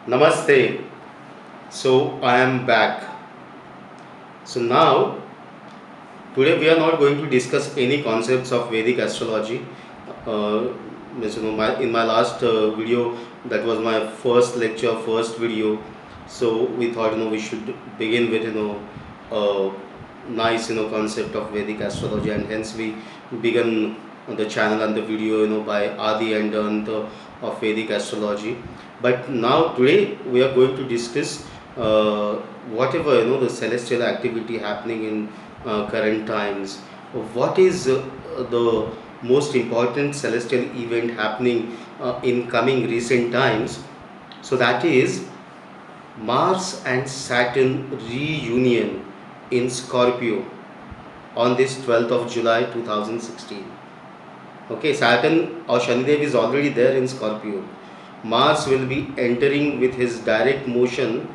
Namaste. So I am back. So now today we are not going to discuss any concepts of Vedic astrology. Uh, in my last video, that was my first lecture, first video. So we thought we should begin with nice concept of Vedic astrology, and hence we began the channel and the video by Adi and Ant of Vedic astrology. But now today we are going to discuss uh, whatever the celestial activity happening in current times. What is the most important celestial event happening in coming recent times? So that is Mars and Saturn reunion in Scorpio on this 12th of July 2016. Okay, Saturn or Shanidev is already there in Scorpio. Mars will be entering with his direct motion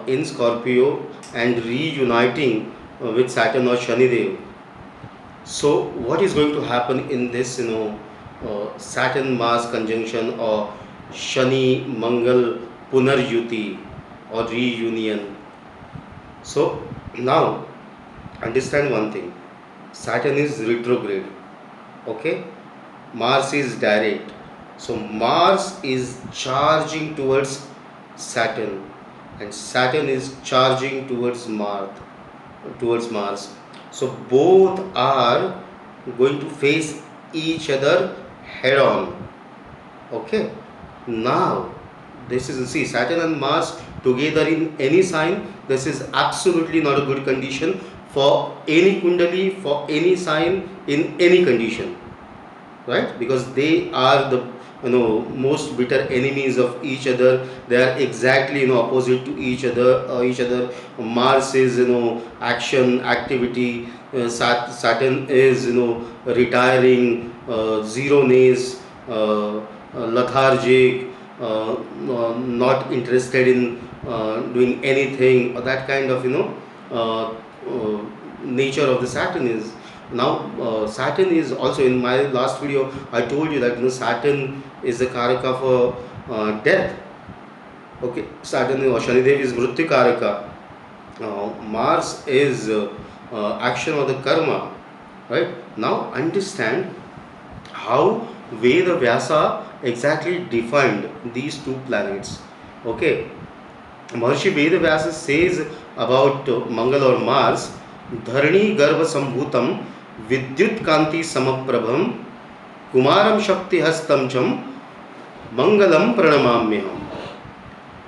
in Scorpio and reuniting with Saturn or Shanidev. So, what is going to happen in this, Saturn Mars conjunction or Shani Mangal Punaryuti or reunion? So, now understand one thing, Saturn is retrograde, okay, Mars is direct. So Mars is charging towards Saturn and Saturn is charging towards Mars. So both are going to face each other head on. Okay. Now this is, see, Saturn and Mars together in any sign, this is absolutely not a good condition for any kundali, for any sign, in any condition, right? Because they are the most bitter enemies of each other. They are exactly opposite to each other. Mars is action, activity. Saturn is retiring, zeroness, lethargic, not interested in doing anything, or that kind of nature of the Saturn is. Now Saturn is also, in my last video I told you that Saturn is the karaka for death. Okay, Saturn or Shanidev is vritti karaka. Mars is action or the karma. Right, now understand how Veda Vyasa exactly defined these two planets. Okay, Maharshi Veda Vyasa says about Mangal or Mars, Dharani Garva Sambhutam Vidyut Kanti Samaprabham Kumaram Shakti Hastam Cham Mangalam Pranamamyaham.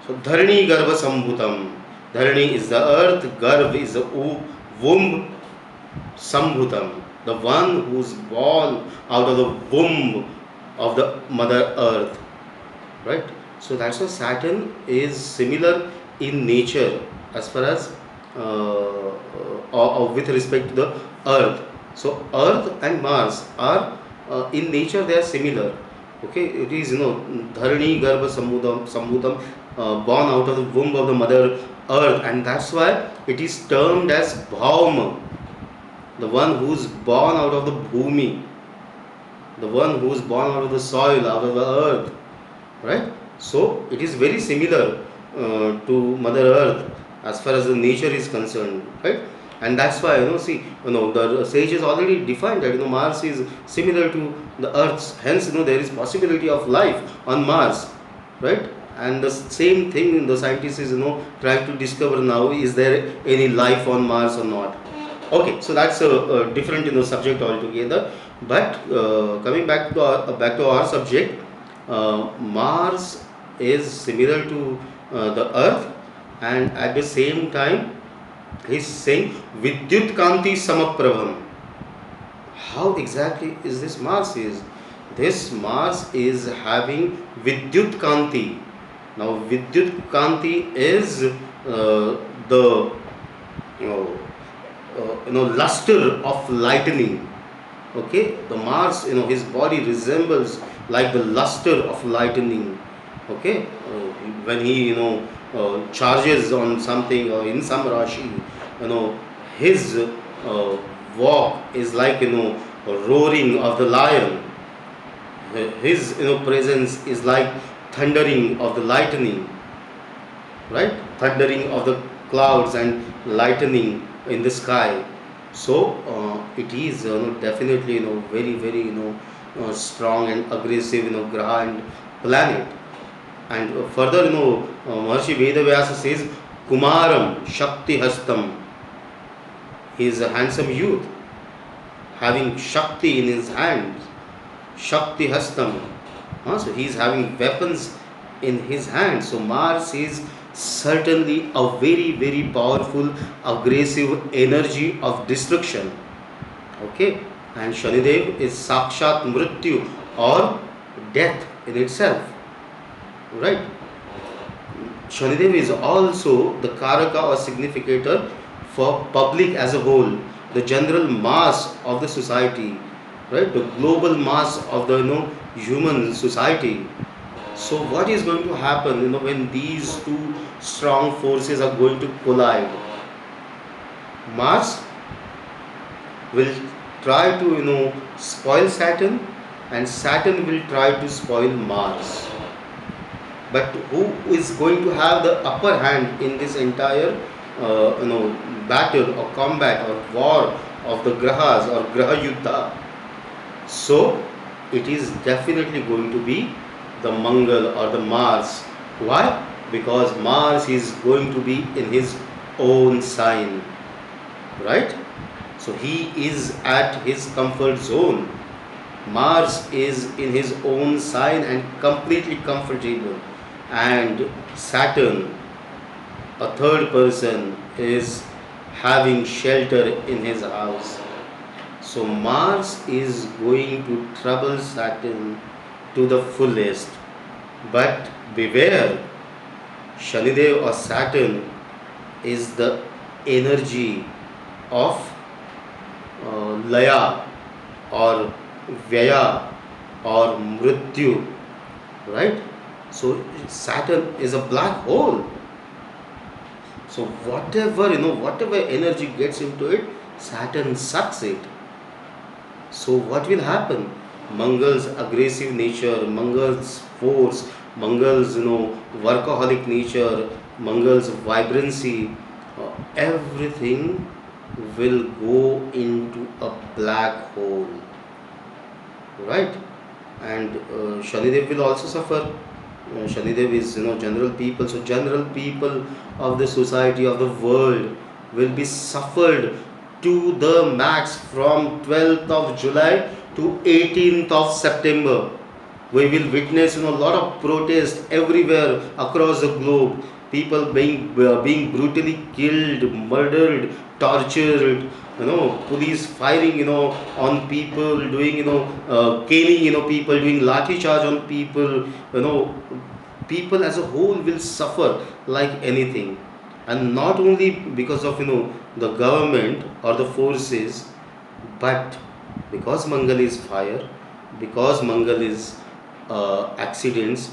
So Dharani Garva Sambhutam. Dharani is the earth, Garv is the womb, Sambhutam, the one who's born out of the womb of the mother earth. Right? So that's why Saturn is similar in nature as far as or with respect to the earth. So earth and Mars are in nature they are similar. Okay, it is Dharani Garbha Sambhutam, born out of the womb of the mother earth, and that's why it is termed as Bhauma, the one who's born out of the Bhumi, the one who's born out of the soil, out of the earth, right? So it is very similar to Mother Earth as far as the nature is concerned, right? And that's why the sages already defined that Mars is similar to the Earth's. Hence there is possibility of life on Mars, right? And the same thing the scientists is trying to discover now, is there any life on Mars or not. Okay, so that's a different subject altogether. But coming back to our subject, Mars is similar to the Earth, and at the same time he's saying Vidyut Kanti Samaprabham. How exactly is this Mars is? This Mars is having Vidyut Kanti. Now Vidyut Kanti is the luster of lightning. Okay, the Mars, his body resembles like the luster of lightning. Okay, when he charges on something or in some rashi, his walk is like roaring of the lion. His presence is like thundering of the lightning. right? Thundering of the clouds and lightning in the sky. So it is definitely very very strong and aggressive graha and planet. And further Maharishi Vedavyasa says Kumaram Shakti Hastam. He is a handsome youth having Shakti in his hands. Shakti Hastam. So he is having weapons in his hands. So Mars is certainly a very very powerful aggressive energy of destruction. Okay, and Shanidev is Sakshat Mrityu or death in itself. Right? Shanidev is also the Karaka or significator for public as a whole, the general mass of the society, right? The global mass of the human society. So what is going to happen when these two strong forces are going to collide? Mars will try to spoil Saturn, and Saturn will try to spoil Mars. But who is going to have the upper hand in this entire battle or combat or war of the grahas or graha yuddha? So it is definitely going to be the Mangal or the Mars. Why? Because Mars is going to be in his own sign, right? So he is at his comfort zone. Mars is in his own sign and completely comfortable. And Saturn, a third person, is having shelter in his house. So Mars is going to trouble Saturn to the fullest. But beware, Shanidev or Saturn is the energy of Laya or Vyaya or Mrityu, right? So Saturn is a black hole. So whatever energy gets into it, Saturn sucks it. So what will happen? Mangal's aggressive nature, Mangal's force, Mangal's workaholic nature, Mangal's vibrancy, everything will go into a black hole, right? And Shanidev will also suffer. Shanidev is general people, so general people of the society of the world will be suffered to the max from 12th of July to 18th of September. We will witness a lot of protest everywhere across the globe. People being brutally killed, murdered, tortured. Police firing on people, doing caning people, doing lathi charge on people. People as a whole will suffer like anything, and not only because of the government or the forces, but because Mangal is fire, because Mangal is accidents,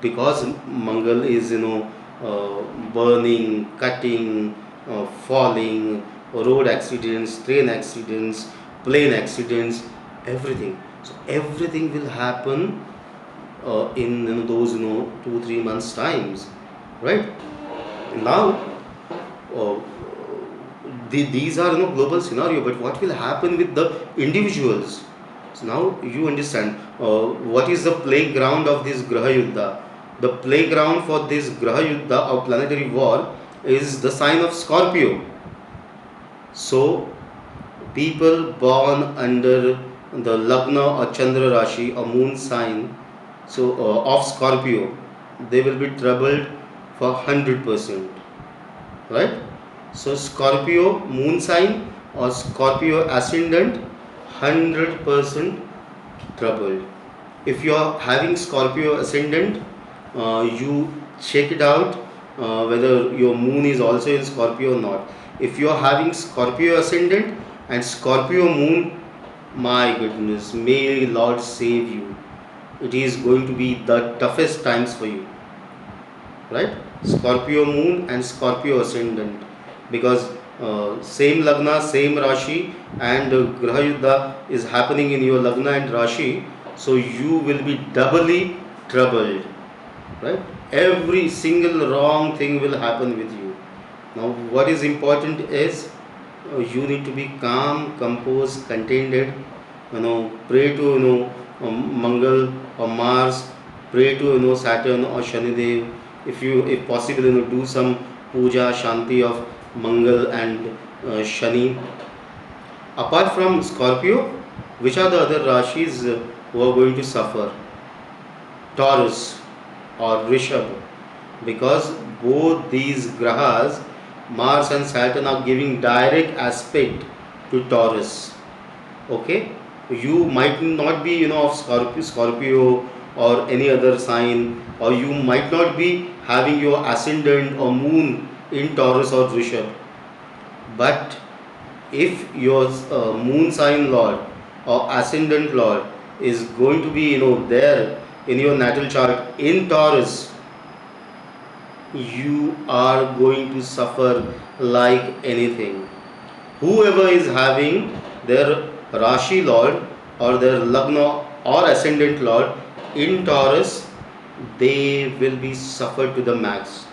because Mangal is burning, cutting, falling, road accidents, train accidents, plane accidents, everything. So everything will happen in those 2-3 months times, right? Now uh, these are global scenario, but what will happen with the individuals? So now you understand what is the playground of this graha yuddha. The playground for this graha yuddha or planetary war is the sign of Scorpio. So people born under the lagna or chandra rashi or moon sign, so of Scorpio, they will be troubled for 100%, right? So Scorpio moon sign or Scorpio ascendant, 100% troubled. If you are having Scorpio ascendant, you check it out whether your moon is also in Scorpio or not. If you are having Scorpio ascendant and Scorpio moon, my goodness, may Lord save you. It is going to be the toughest times for you, right? Scorpio moon and Scorpio ascendant, because same lagna, same rashi, and graha yuddha is happening in your lagna and rashi, so you will be doubly troubled, right? Every single wrong thing will happen with you. Now, what is important is you need to be calm, composed, contented. Pray to Mangal or Mars. Pray to Saturn or Shanidev. If possible, do some puja shanti of Mangal and Shani. Apart from Scorpio, which are the other rashis who are going to suffer? Taurus or Rishabh, because both these grahas, Mars and Saturn, are giving direct aspect to Taurus. Okay, you might not be of Scorpio or any other sign, or you might not be having your ascendant or moon in Taurus or Rishabh, but if your moon sign lord or ascendant lord is going to be there in your natal chart in Taurus, you are going to suffer like anything. Whoever is having their Rashi Lord or their Lagna or Ascendant Lord in Taurus, they will be suffered to the max.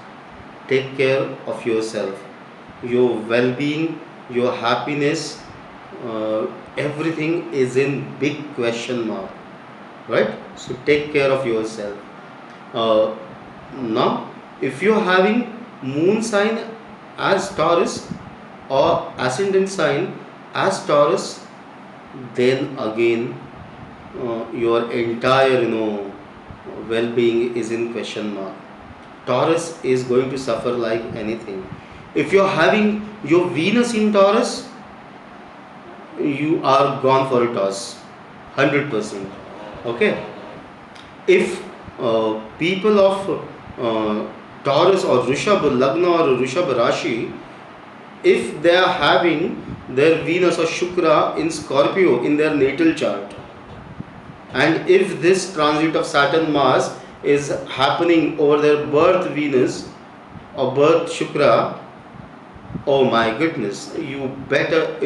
Take care of yourself, your well being, your happiness, everything is in big question mark, right? So take care of yourself. Uh, Now, if you are having moon sign as Taurus or ascendant sign as Taurus, then again your entire well-being is in question mark. Taurus is going to suffer like anything. If you are having your Venus in Taurus, you are gone for a toss, 100%. Okay. If people of Taurus or Rishabh Lagna or Rishabh Rashi, if they are having their Venus or Shukra in Scorpio in their natal chart, and if this transit of Saturn Mars is happening over their birth Venus or birth Shukra, oh my goodness, you better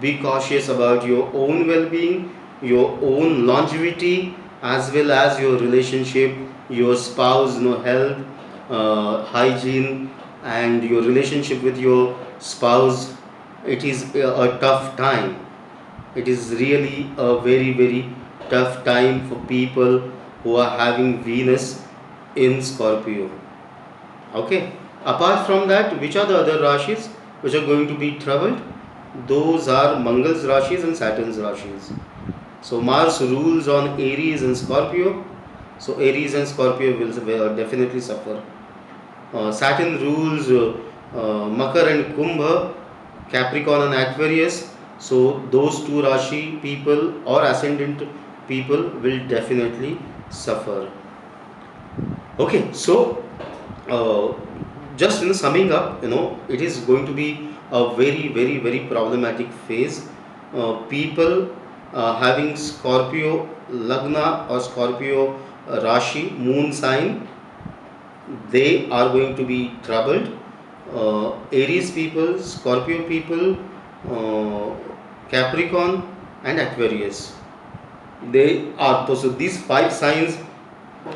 be cautious about your own well-being, your own longevity, as well as your relationship, your spouse health, hygiene, and your relationship with your spouse. It is a tough time. It is really a very very tough time for people who are having Venus in Scorpio. Okay. Apart from that, which are the other rashis which are going to be troubled? Those are Mangal's rashis and Saturn's rashis. So Mars rules on Aries and Scorpio. So Aries and Scorpio will definitely suffer. Saturn rules Makar and Kumbha, Capricorn and Aquarius. So those two Rashi people or ascendant people will definitely suffer. Okay, so uh, just in summing up, it is going to be a very very very problematic phase. People having Scorpio Lagna or Scorpio Rashi moon sign, they are going to be troubled. Aries people, Scorpio people, uh, Capricorn and Aquarius, they are, so these five signs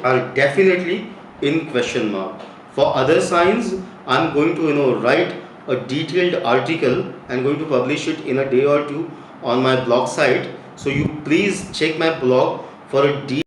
are definitely in question mark. For other signs, I'm going to write a detailed article and going to publish it in a day or two on my blog site. So you please check my blog for a